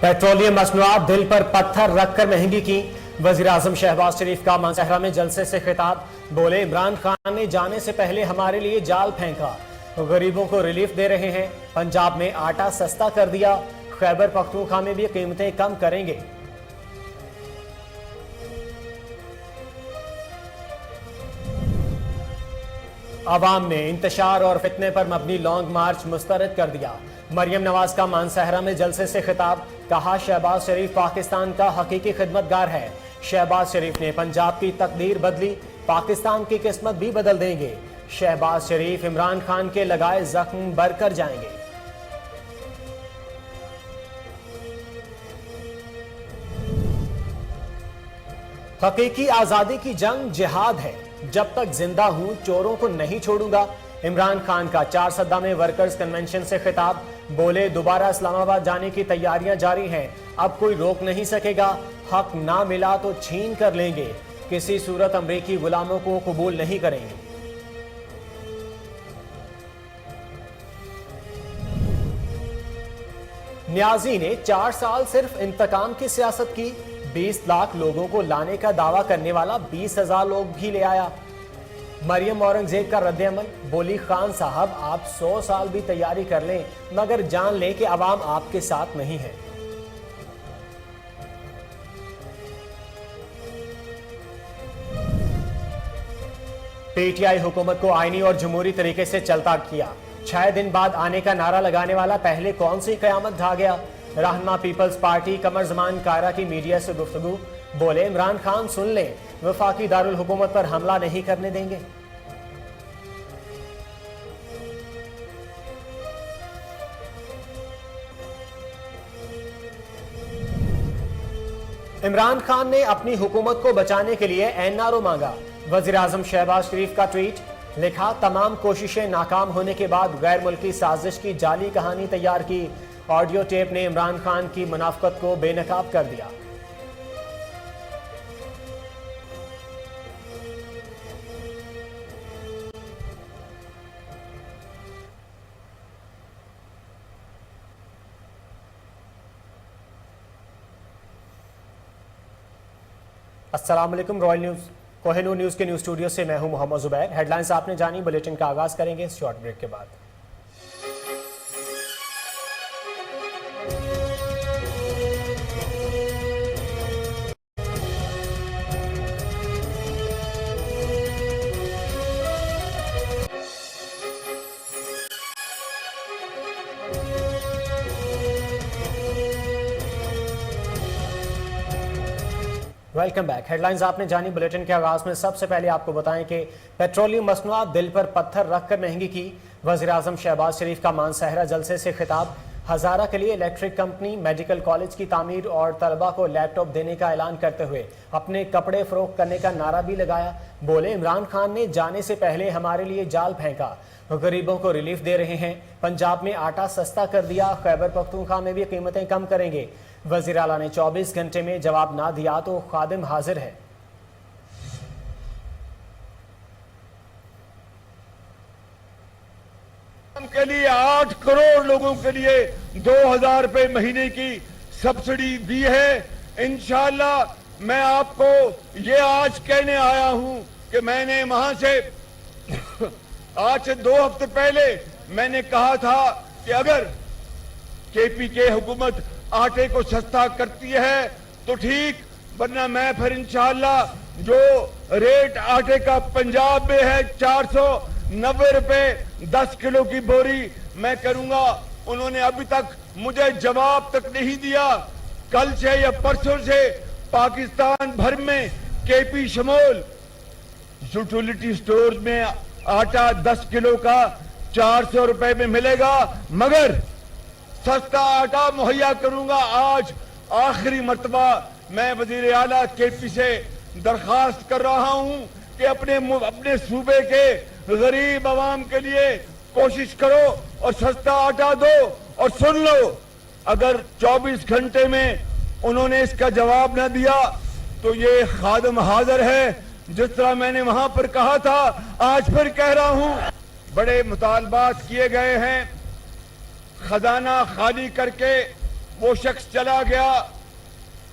Petroleum मसनूआत दिल पर पत्थर रखकर महंगी की। वजीर आजम शहबाज शरीफ का मानसहरा में जलसे से खिताब। बोले, इमरान खान ने जाने से पहले हमारे लिए जाल फेंका, गरीबों को रिलीफ दे रहे हैं। पंजाब में आटा सस्ता कर दिया, खैबर पख्तूनख्वा में भी कीमतें कम करेंगे। अवाम ने इंतशार और फितने पर मबनी लॉन्ग मार्च मुस्तरद कर दिया। मरियम नवाज का मानसहरा में जलसे से खिताब। कहा, शहबाज शरीफ पाकिस्तान का हकीकी खिदमतगार है। शहबाज शरीफ ने पंजाब की तकदीर बदली, पाकिस्तान की किस्मत भी बदल देंगे। शहबाज शरीफ इमरान खान के लगाए जख्म बरकर जाएंगे। हकीकी आजादी की जंग जिहाद है, जब तक जिंदा हूं चोरों को नहीं छोड़ूंगा। इमरान खान का 4 सद्दा में वर्कर्स कन्वेंशन से खिताब। बोले, दोबारा इस्लामाबाद जाने की तैयारियां जारी हैं, अब कोई रोक नहीं सकेगा। हक ना मिला तो छीन कर लेंगे, किसी सूरत अमरीकी गुलामों को कबूल नहीं करेंगे। न्याजी ने 4 साल सिर्फ इंतकाम की सियासत की। 20 लाख लोगों को लाने का दावा करने वाला 20,000 लोग भी ले आया। मरियम औरंगजेब का रद्द-ए-अमल। बोली, खान साहब आप 100 साल भी तैयारी कर लें, मगर जान लें कि अवाम आपके साथ नहीं है। पीटीआई हुकूमत को आईनी और जमहूरी तरीके से चलता किया। 6 दिन बाद आने का नारा लगाने वाला पहले कौन सी कयामत ढा गया। रहनुमा पीपल्स पार्टी कमर जमान कायरा की मीडिया से गुफ्तगू। बोले, इमरान खान सुन लें, वफाकी दारुल हुकूमत पर हमला नहीं करने देंगे। इमरान खान ने अपनी हुकूमत को बचाने के लिए एनआरओ मांगा। वजीर आजम शहबाज शरीफ का ट्वीट। लिखा, तमाम कोशिशें नाकाम होने के बाद गैर मुल्की साजिश की जाली कहानी तैयार की। ऑडियो टेप ने इमरान खान की मुनाफकत को बेनकाब कर दिया। अस्सलाम वालेकुम। रॉयल न्यूज़ कोहिनूर न्यूज़ के न्यूज़ स्टूडियो से मैं हूं मोहम्मद जुबैर। हेडलाइंस आपने जानी, बुलेटिन का आगाज करेंगे इस शॉर्ट ब्रेक के बाद। Welcome back. हेडलाइंस आपने जानी, बुलेटिन के आगाज में सबसे पहले आपको बताएं कि पेट्रोलियम मसनूआत दिल पर पत्थर रखकर महंगी की। वजीर आजम शहबाज शरीफ का मानसहरा जलसे से खिताब। हजारा के लिए इलेक्ट्रिक कंपनी, मेडिकल कॉलेज की तामीर और तलबा को लैपटॉप देने का ऐलान करते हुए अपने कपड़े फरोख्त करने का नारा भी लगाया। बोले, इमरान खान ने जाने से पहले हमारे लिए जाल फेंका, गरीबों को रिलीफ दे रहे हैं। पंजाब में आटा सस्ता कर दिया, खैबर पख्तूनख्वा में भी कीमतें कम करेंगे। वजीर आला ने 24 घंटे में जवाब ना दिया तो खादिम हाजिर है। के लिए 8 करोड़ लोगों के लिए 2,000 रुपए महीने की सब्सिडी दी है। इंशाअल्लाह मैं आपको ये आज कहने आया हूं कि मैंने वहां से आज से 2 हफ्ते पहले मैंने कहा था कि अगर केपीके हुकूमत आटे को सस्ता करती है तो ठीक, वरना मैं फिर इंशाअल्लाह जो रेट आटे का पंजाब में है 490 रुपए 10 किलो की बोरी मैं करूंगा। उन्होंने अभी तक मुझे जवाब तक नहीं दिया। कल से या परसों से पाकिस्तान भर में केपी शमोल यूटिलिटी स्टोर में आटा 10 किलो का 400 रुपए में मिलेगा, मगर सस्ता आटा मुहैया करूंगा। आज आखिरी मर्तबा मैं वजीर आला केपी से दरखास्त कर रहा हूं कि अपने सूबे के गरीब आवाम के लिए कोशिश करो और सस्ता आटा दो। और सुन लो, अगर 24 घंटे में उन्होंने इसका जवाब न दिया तो ये खादिम हाजिर है। जिस तरह मैंने वहां पर कहा था, आज फिर कह रहा हूं, बड़े मुतालबात किए गए हैं। खजाना खाली करके वो शख्स चला गया।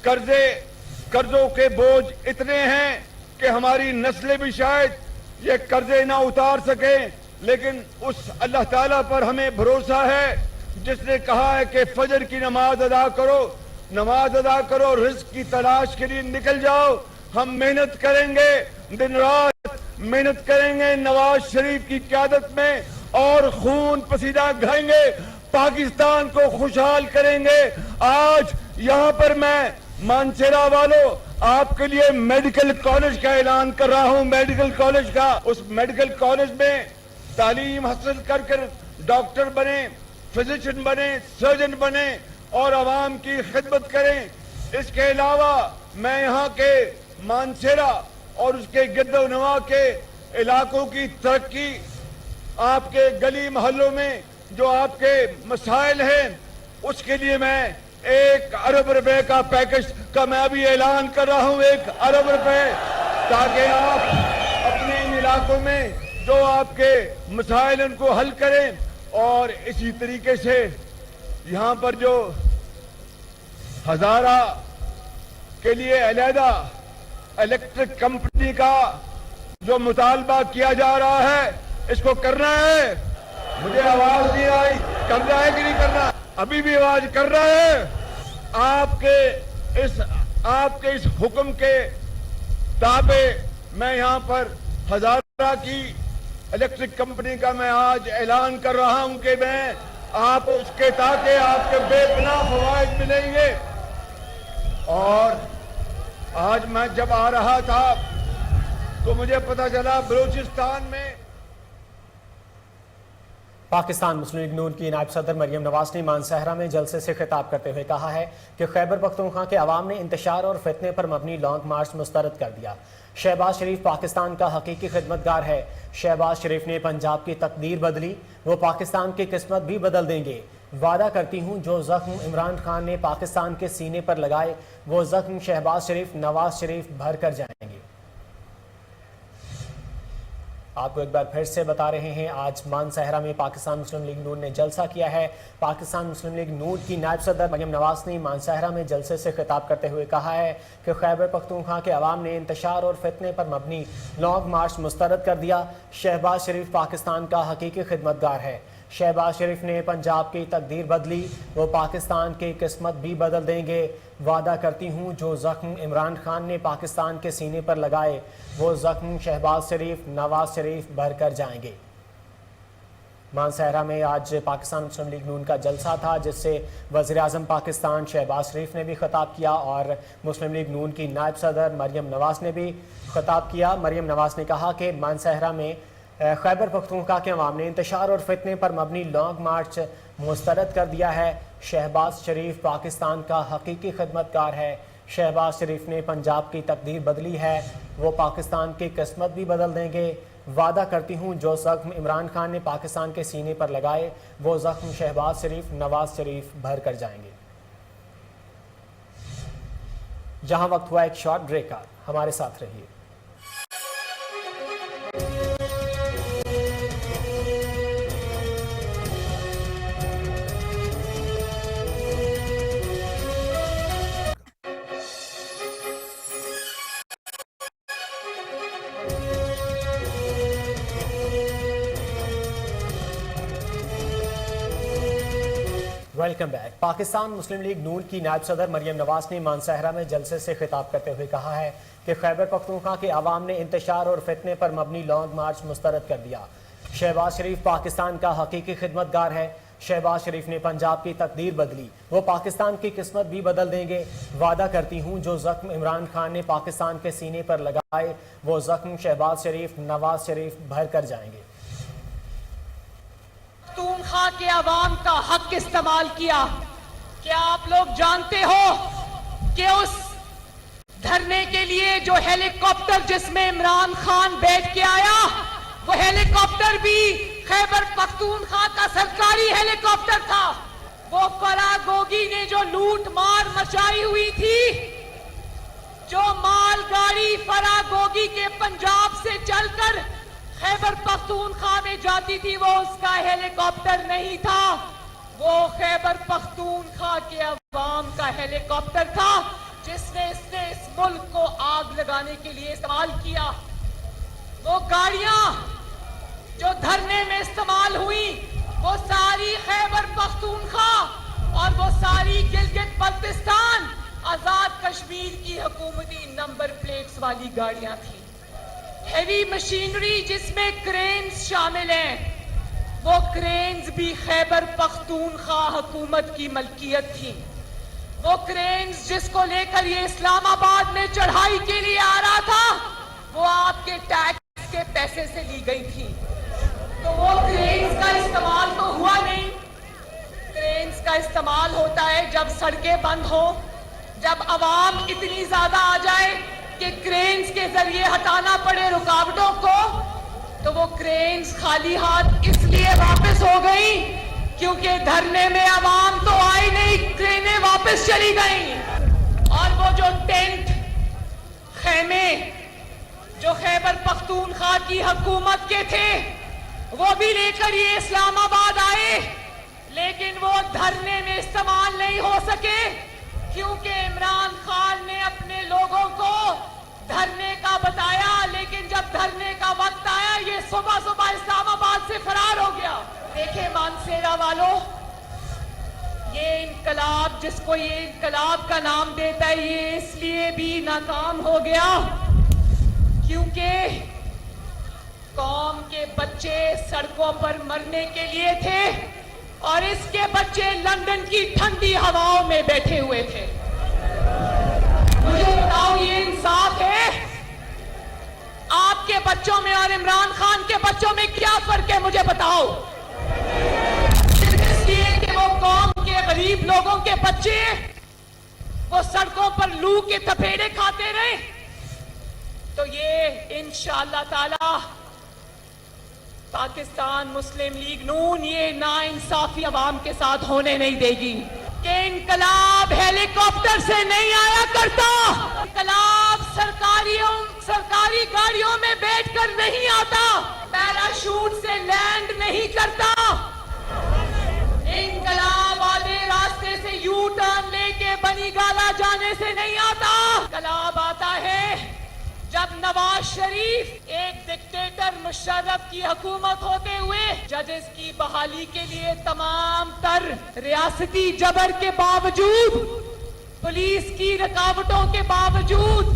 कर्जों के बोझ इतने हैं कि हमारी नस्लें भी शायद ये कर्जे ना उतार सके, लेकिन उस अल्लाह ताला पर हमें भरोसा है जिसने कहा है कि फजर की नमाज अदा करो, रिज्क की तलाश के लिए निकल जाओ। हम मेहनत करेंगे, दिन रात मेहनत करेंगे नवाज शरीफ की क़यादत में और खून पसीना बहाएंगे, पाकिस्तान को खुशहाल करेंगे। आज यहाँ पर मैं मानसेरा वालों आपके लिए मेडिकल कॉलेज का ऐलान कर रहा हूँ। मेडिकल कॉलेज का, उस मेडिकल कॉलेज में तालीम हासिल कर डॉक्टर बने, फिजिशियन बने, सर्जन बने और आवाम की खिदमत करें। इसके अलावा मैं यहाँ के मानसेरा और उसके गिरदोनवा के इलाकों की तरक्की, आपके गली मोहल्लों में जो आपके मसाइल हैं, उसके लिए मैं 1 अरब रुपए का पैकेज का मैं अभी ऐलान कर रहा हूं। 1 अरब रुपए, ताकि आप अपने इन इलाकों में जो आपके मसाइल उनको हल करें। और इसी तरीके से यहाँ पर जो हजारा के लिए अलहदा इलेक्ट्रिक कंपनी का जो मुतालबा किया जा रहा है, इसको करना है। मुझे आवाज नहीं आई, करना है कि नहीं करना? अभी भी आवाज कर रहा है। आपके इस हुक्म के ताबे मैं यहाँ पर हजारा की इलेक्ट्रिक कंपनी का मैं आज ऐलान कर रहा हूं कि मैं आप उसके ताकि आपके बेपनाह फवायद मिलेंगे। और आज मैं जब आ रहा था तो मुझे पता चला बलूचिस्तान में पाकिस्तान मुस्लिम लीग नून की नायब सदर मरियम नवाज ने मानसहरा में जलसे से खिताब करते हुए कहा है कि खैबर पख्तूनख्वा के अवाम ने इंतशार और फितने पर मबनी लॉन्ग मार्च मुस्तरद कर दिया। शहबाज शरीफ पाकिस्तान का हकीकी खिदमतगार है। शहबाज शरीफ ने पंजाब की तकदीर बदली, वो पाकिस्तान की किस्मत भी बदल देंगे। वादा करती हूँ जो जख्म इमरान खान ने पाकिस्तान के सीने पर लगाए, वो जख्म शहबाज शरीफ नवाज शरीफ भर कर जाएंगे। आपको एक बार फिर से बता रहे हैं, आज मानसहरा में पाकिस्तान मुस्लिम लीग नून ने जलसा किया है। पाकिस्तान मुस्लिम लीग नून की नायब सदर मरियम नवाज ने मानसहरा में जलसे से खिताब करते हुए कहा है कि खैबर पख्तूनख्वा के अवाम ने इंतशार और फितने पर मबनी लॉन्ग मार्च मुस्तरद कर दिया। शहबाज शरीफ पाकिस्तान का हकीकी खिदमतगार है। शहबाज शरीफ ने पंजाब की तकदीर बदली, वो पाकिस्तान की किस्मत भी बदल देंगे। वादा करती हूँ जो जख्म इमरान खान ने पाकिस्तान के सीने पर लगाए, वो जख्म शहबाज शरीफ नवाज शरीफ भर कर जाएंगे। मानसहरा में आज पाकिस्तान मुस्लिम लीग नून का जलसा था, जिससे वज़ीर आज़म पाकिस्तान शहबाज शरीफ ने भी खिताब किया और मुस्लिम लीग नून की नायब सदर मरियम नवाज ने भी खिताब किया। मरियम नवाज ने कहा कि मानसहरा में खैबर पख्तूनख्वा के अवाम ने इंतशार और फितने पर मबनी लॉन्ग मार्च मुस्तरद कर दिया है। शहबाज शरीफ पाकिस्तान का हकीकी खिदमतगार है। शहबाज शरीफ ने पंजाब की तकदीर बदली है, वो पाकिस्तान की किस्मत भी बदल देंगे। वादा करती हूँ जो जख्म इमरान खान ने पाकिस्तान के सीने पर लगाए, वो जख्म शहबाज शरीफ नवाज शरीफ भर कर जाएंगे। जहां वक्त हुआ एक शॉर्ट ब्रेक का, हमारे साथ रहिए। Welcome back. पाकिस्तान मुस्लिम लीग नून की नायब सदर मरियम नवाज ने मानसहरा में जलसे से खिताब करते हुए कहा है कि खैबर पख्तूनख्वा के अवाम ने इंतशार और फितने पर मबनी लॉन्ग मार्च मुस्तरद कर दिया। शहबाज शरीफ पाकिस्तान का हकीकी खिदमतगार है। शहबाज शरीफ ने पंजाब की तकदीर बदली, वो पाकिस्तान की किस्मत भी बदल देंगे। वादा करती हूँ जो जख्म इमरान खान ने पाकिस्तान के सीने पर लगाए, वो जख्म शहबाज शरीफ नवाज शरीफ भर कर जाएंगे। पख्तूनख्वा के अवाम का हक इस्तेमाल किया। क्या आप लोग जानते हो कि उस धरने के लिए जो हेलीकॉप्टर जिसमें इमरान खान बैठ के आया, वो हेलीकॉप्टर भी खैबर पख्तूनख्वा का सरकारी हेलीकॉप्टर था। वो फरागोगी ने जो लूट मार मचाई हुई थी, जो मालगाड़ी फरागोगी के पंजाब से चलकर खैबर पख्तूनख्वा में जाती थी, वो उसका हेलीकॉप्टर नहीं था। وہ خیبر پختونخوا کے عوام کا ہیلی کاپٹر تھا جس نے اس ملک کو آگ لگانے کے لیے استعمال کیا. وہ گاڑیاں جو دھرنے میں استعمال ہوئی وہ ساری خیبر پختونخوا اور وہ ساری گلگت بلتستان آزاد کشمیر کی حکومتی نمبر پلیٹس والی گاڑیاں تھیں. ہیوی مشینری جس میں کرینز شامل ہیں وہ کرینز بھی خیبر پختونخوا حکومت کی ملکیت تھی. وہ کرینز جس کو لے کر یہ اسلام آباد میں چڑھائی کے لیے آ رہا تھا وہ آپ کے ٹیکس کے پیسے سے لی گئی تھی. تو وہ کرینز کا استعمال تو ہوا نہیں. کرینز کا استعمال ہوتا ہے جب سڑکیں بند ہو, جب عوام اتنی زیادہ آ جائے کہ کرینز کے ذریعے ہٹانا پڑے رکاوٹوں کو. تو وہ کرینز خالی ہاتھ اس لیے واپس ہو گئی کیونکہ دھرنے میں عوام تو آئی نہیں, کرینیں واپس چلی گئیں. اور وہ جو ٹینٹ خیمے جو خیبر پختونخوا کی حکومت کے تھے وہ بھی لے کر یہ اسلام آباد آئے, لیکن وہ دھرنے میں استعمال نہیں ہو سکے کیونکہ عمران خان نے اپنے لوگوں کو دھرنے کا بتایا, لیکن جب دھرنے کا وقت آیا یہ صبح صبح اسلام آباد سے فرار ہو گیا. دیکھیں مانسیرا والوں, یہ انقلاب جس کو یہ انقلاب کا نام دیتا ہے یہ اس لیے بھی ناکام ہو گیا کیونکہ قوم کے بچے سڑکوں پر مرنے کے لیے تھے اور اس کے بچے لندن کی ٹھنڈی ہواؤں میں بیٹھے ہوئے تھے. مجھے بتاؤ یہ انصاف ہے؟ آپ کے بچوں میں اور عمران خان کے بچوں میں کیا فرق ہے مجھے بتاؤ؟ اس لیے کہ وہ قوم کے غریب لوگوں کے بچے وہ سڑکوں پر لو کے تھپیڑے کھاتے رہے. تو یہ انشاءاللہ تعالی پاکستان مسلم لیگ نون یہ ناانصافی عوام کے ساتھ ہونے نہیں دے گی کہ انقلاب ہیلی کاپٹر سے نہیں آیا کرتا. انقلاب سرکاری گاڑیوں میں بیٹھ کر نہیں آتا, پیراشوٹ سے لینڈ نہیں کرتا. انقلاب آدھے راستے سے یو ٹرن لے کے بنی گالا جانے سے نہیں آتا. انقلاب آتا ہے جب نواز شریف ایک ڈکٹیٹر مشرف کی حکومت ہوتے ہوئے ججز کی بحالی کے لیے تمام تر ریاستی جبر کے باوجود, پولیس کی رکاوٹوں کے باوجود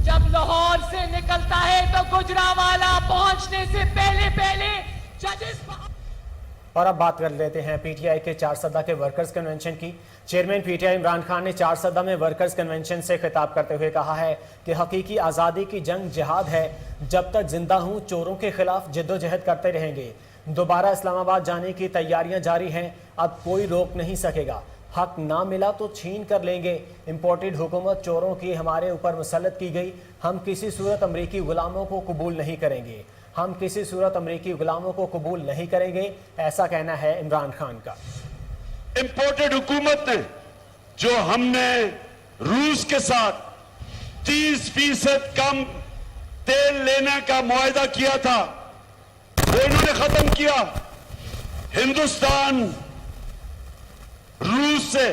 جب لاہور سے نکلتا ہے تو گجرانوالہ پہنچنے سے پہلے ججز. اور اب بات کر لیتے ہیں پی ٹی آئی کے چارسدہ کے ورکرز کنونشن کی. Chairman P T I Imran Khan نے چارسدہ میں ورکرز کنونشن سے خطاب کرتے ہوئے کہا ہے کہ حقیقی آزادی کی جنگ جہاد ہے, جب تک زندہ ہوں چوروں کے خلاف جد و جہد کرتے رہیں گے. دوبارہ اسلام آباد جانے کی تیاریاں جاری ہیں, اب کوئی روک نہیں سکے گا. حق نہ ملا تو چھین کر لیں گے. امپورٹڈ حکومت چوروں کی ہمارے اوپر مسلط کی گئی, ہم کسی صورت امریکی غلاموں کو قبول نہیں کریں گے. ہم کسی صورت امریکی غلاموں کو قبول نہیں کریں گے, ایسا کہنا ہے عمران خان کا. امپورٹڈ حکومت نے جو ہم نے روس کے ساتھ 30% کم تیل لینے کا معاہدہ کیا تھا وہ انہوں نے ختم کیا. ہندوستان روس سے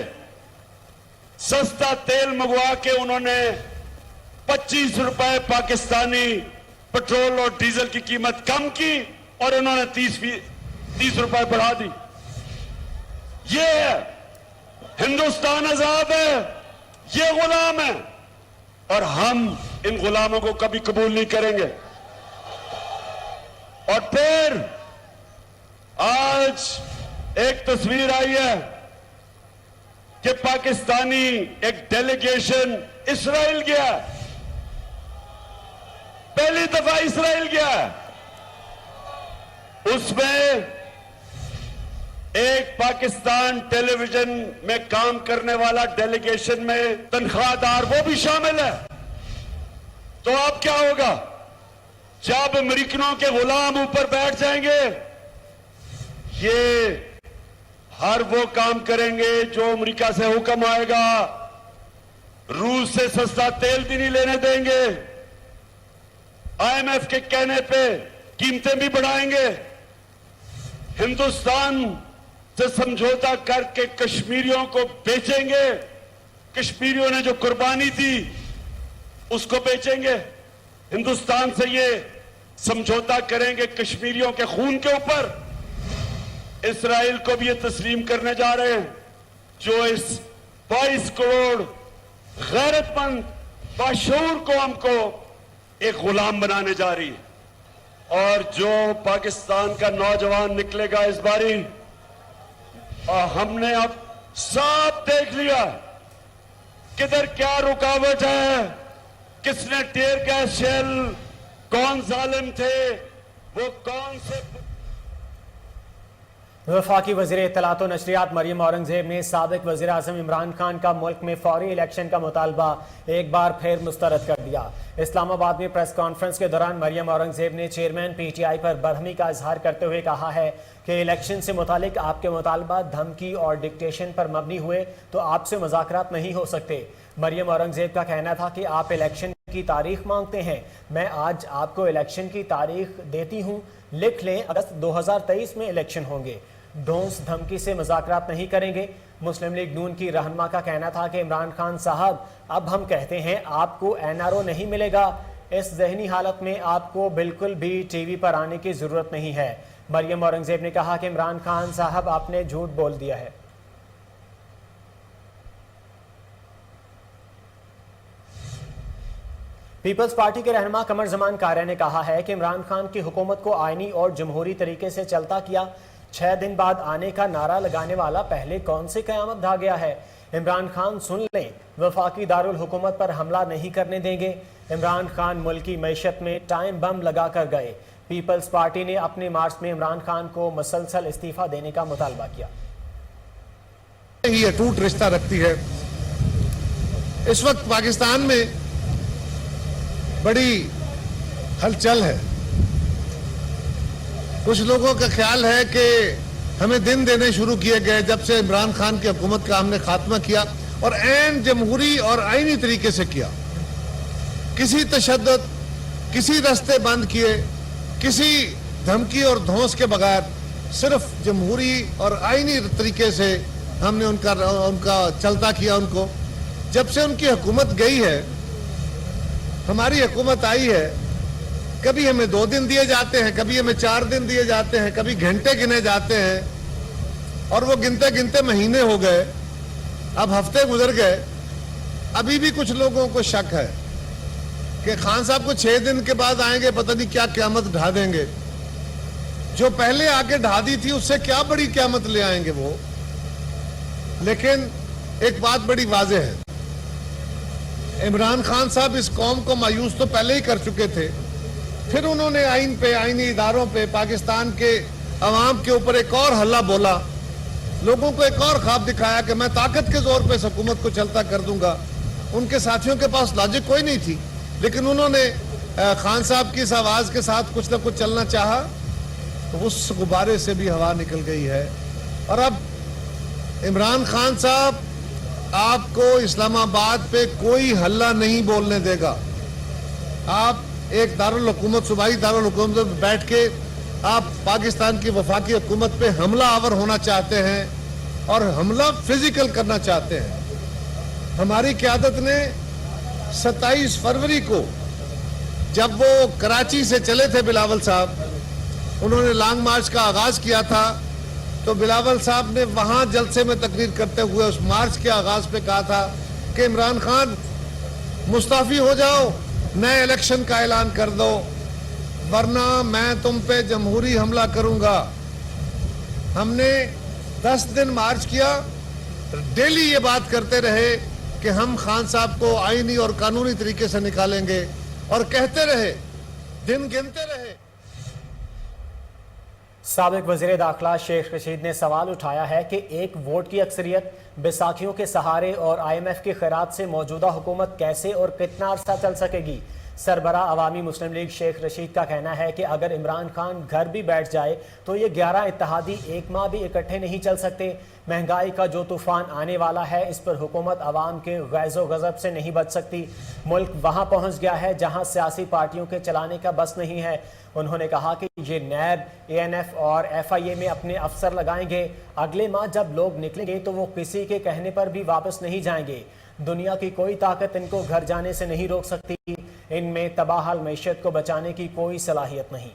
سستا تیل منگوا کے انہوں نے 25 روپے پاکستانی پٹرول اور ڈیزل کی قیمت کم کی اور انہوں نے 30 روپے بڑھا دی. یہ ہے ہندوستان آزاد ہے, یہ غلام ہے اور ہم ان غلاموں کو کبھی قبول نہیں کریں گے. اور پھر آج ایک تصویر آئی ہے کہ پاکستانی ایک ڈیلیگیشن اسرائیل گیا, پہلی دفعہ اسرائیل گیا. اس میں ایک پاکستان ٹیلی ویژن میں کام کرنے والا ڈیلیگیشن میں تنخواہ دار وہ بھی شامل ہے. تو اب کیا ہوگا جب امریکنوں کے غلام اوپر بیٹھ جائیں گے؟ یہ ہر وہ کام کریں گے جو امریکہ سے حکم آئے گا. روس سے سستا تیل بھی نہیں لینے دیں گے, آئی ایم ایف کے کہنے پہ قیمتیں بھی بڑھائیں گے. ہندوستان से समझौता करके कश्मीरियों को बेचेंगे, कश्मीरियों ने जो कुर्बानी दी उसको बेचेंगे, हिंदुस्तान से ये समझौता करेंगे कश्मीरियों के खून के ऊपर। इसराइल को भी ये तस्लीम करने जा रहे हैं जो इस 22 करोड़ गैरतमंद बाशऊर कौम को एक गुलाम बनाने जा रही है। और जो पाकिस्तान का नौजवान निकलेगा इस बारी, और हमने अब साफ देख लिया किधर क्या रुकावट है, किसने टीयर गैस शेल, कौन जालिम थे, वो कौन से। वफाकी वज़ीर इत्तलात व नशरियात मरियम औरंगज़ेब ने साबिक वज़ीर आज़म इमरान खान का मुल्क में फौरी इलेक्शन का मुतालबा एक बार फिर मुस्तरद कर दिया। इस्लामाबाद में प्रेस कॉन्फ्रेंस के दौरान मरियम औरंगज़ेब ने चेयरमैन PTI पर बरहमी का इजहार करते हुए कहा है कि इलेक्शन से मुतालिक आपके मुतालबा धमकी और डिक्टेशन पर मबनी हुए तो आपसे मुज़ाकरात नहीं हो सकते। मरियम औरंगज़ेब का कहना था कि आप इलेक्शन की तारीख मांगते हैं, मैं आज आपको इलेक्शन की तारीख देती हूँ, लिख लें अगस्त 2023 में इलेक्शन होंगे। ढोंस धमकी से मुज़ाकरात नहीं करेंगे। मुस्लिम लीग नून की रहनुमा का कहना था कि इमरान खान साहब अब हम कहते हैं आपको NRO नहीं मिलेगा, इस ज़हनी हालत में आपको बिल्कुल भी टीवी पर आने की ज़रूरत नहीं है। मरियम औरंगज़ेब ने कहा कि इमरान खान साहब आपने झूठ बोल दिया है। पीपल्स पार्टी के रहनुमा कमर जमान कारिया ने कहा है कि इमरान खान की हुकूमत को आईनी और जमहूरी तरीके से चलता किया 6 दिन बाद आने का नारा लगाने वाला पहले कौन से कयामत ढा गया है। इमरान खान सुन लें, वफाकी दारुल हुकूमत पर हमला नहीं करने देंगे। इमरान खान मुल्की मईशत में टाइम बम लगा कर गए। पीपल्स पार्टी ने अपने मार्च में इमरान खान को मुसलसल इस्तीफा देने का मुतालबा किया। ये अटूट रिश्ता रखती है। इस वक्त पाकिस्तान में बड़ी हलचल है। कुछ लोगों का ख्याल है कि हमें दिन देने शुरू किए गए जब से इमरान खान की हुकूमत का हमने खात्मा किया, और ऐन जमहूरी और आईनी तरीके से किया। किसी तशद्दुद, किसी रास्ते बंद किए, किसी धमकी और धौंस के बगैर सिर्फ जमहूरी और आईनी तरीके से हमने उनका चलता किया। उनको जब से उनकी हुकूमत गई है, हमारी हुकूमत आई है, कभी हमें 2 दिन दिए जाते हैं, कभी हमें 4 दिन दिए जाते हैं, कभी घंटे गिने जाते हैं, और वो गिनते गिनते महीने हो गए, अब हफ्ते गुजर गए। अभी भी कुछ लोगों को शक है कि खान साहब को 6 दिन के बाद आएंगे, पता नहीं क्या क़यामत ढा देंगे। जो पहले आके ढा दी थी उससे क्या बड़ी क़यामत ले आएंगे वो। लेकिन एक बात बड़ी वाज़ेह है, इमरान खान साहब इस कौम को मायूस तो पहले ही कर चुके थे, फिर उन्होंने आइन पे, आइनी इदारों पे, पाकिस्तान के अवाम के ऊपर एक और हल्ला बोला, लोगों को एक और ख्वाब दिखाया कि मैं ताकत के जोर पे इस हुकूमत को चलता कर दूंगा। उनके साथियों के पास लॉजिक कोई नहीं थी, लेकिन उन्होंने खान साहब की इस आवाज के साथ कुछ ना कुछ चलना चाहा, तो उस गुब्बारे से भी हवा निकल गई है। और अब इमरान खान साहब आपको इस्लामाबाद पे कोई हल्ला नहीं बोलने देगा। आप एक दारुल हुकूमत, सूबाई दारुल हुकूमत में बैठ के आप पाकिस्तान की वफाकी हुकूमत पे हमला आवर होना चाहते हैं और हमला फिजिकल करना चाहते हैं। हमारी क़यादत ने 27 फरवरी को जब वो कराची से चले थे बिलावल साहब, उन्होंने लॉन्ग मार्च का आगाज किया था, तो बिलावल साहब ने वहां जलसे में तकरीर करते हुए उस मार्च के आगाज पे कहा था कि इमरान खान मुस्ताफी हो जाओ, नए इलेक्शन का ऐलान कर दो, वरना मैं तुम पे जमहूरी हमला करूंगा। हमने 10 दिन मार्च किया, डेली ये बात करते रहे कि हम खान साहब को आईनी और कानूनी तरीके से निकालेंगे, और कहते रहे, दिन गिनते रहे। साबिक वज़ीर दाखिला शेख रशीद ने सवाल उठाया है कि एक वोट की अक्सरियत, बैसाखियों के सहारे और IMF के खैरात से मौजूदा हुकूमत कैसे और कितना अरसा चल सकेगी। سربراہ عوامی مسلم لیگ شیخ رشید کا کہنا ہے کہ اگر عمران خان گھر بھی بیٹھ جائے تو یہ 11 اتحادی ایک ماہ بھی اکٹھے نہیں چل سکتے۔ مہنگائی کا جو طوفان آنے والا ہے اس پر حکومت عوام کے غیظ و غضب سے نہیں بچ سکتی۔ ملک وہاں پہنچ گیا ہے جہاں سیاسی پارٹیوں کے چلانے کا بس نہیں ہے۔ انہوں نے کہا کہ یہ نیب، ANF اور FIA میں اپنے افسر لگائیں گے۔ اگلے ماہ جب لوگ نکلیں گے تو وہ کسی کے کہنے پر بھی واپس نہیں جائیں گے۔ دنیا کی کوئی طاقت ان کو گھر جانے سے نہیں روک سکتی۔ ان میں تباہل معیشت کو بچانے کی کوئی صلاحیت نہیں۔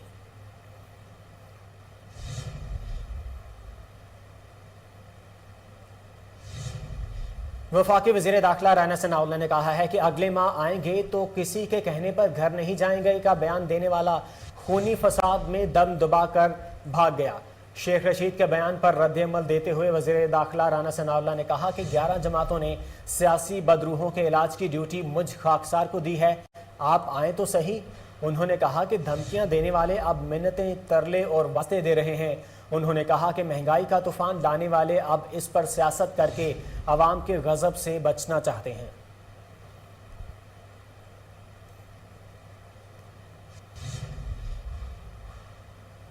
وفاقی وزیر داخلہ رانا ثناء اللہ نے کہا ہے کہ اگلے ماہ آئیں گے تو کسی کے کہنے پر گھر نہیں جائیں گے کا بیان دینے والا خونی فساد میں دم دبا کر بھاگ گیا۔ شیخ رشید کے بیان پر رد عمل دیتے ہوئے وزیر داخلہ رانا ثناء اللہ نے کہا کہ 11 جماعتوں نے سیاسی بدروحوں کے علاج کی ڈیوٹی مجھ خاکسار کو دی ہے، آپ آئیں تو صحیح۔ انہوں نے کہا کہ دھمکیاں دینے والے اب منتیں، ترلے اور واسطے دے رہے ہیں۔ انہوں نے کہا کہ مہنگائی کا طوفان لانے والے اب اس پر سیاست کر کے عوام کے غضب سے بچنا چاہتے ہیں۔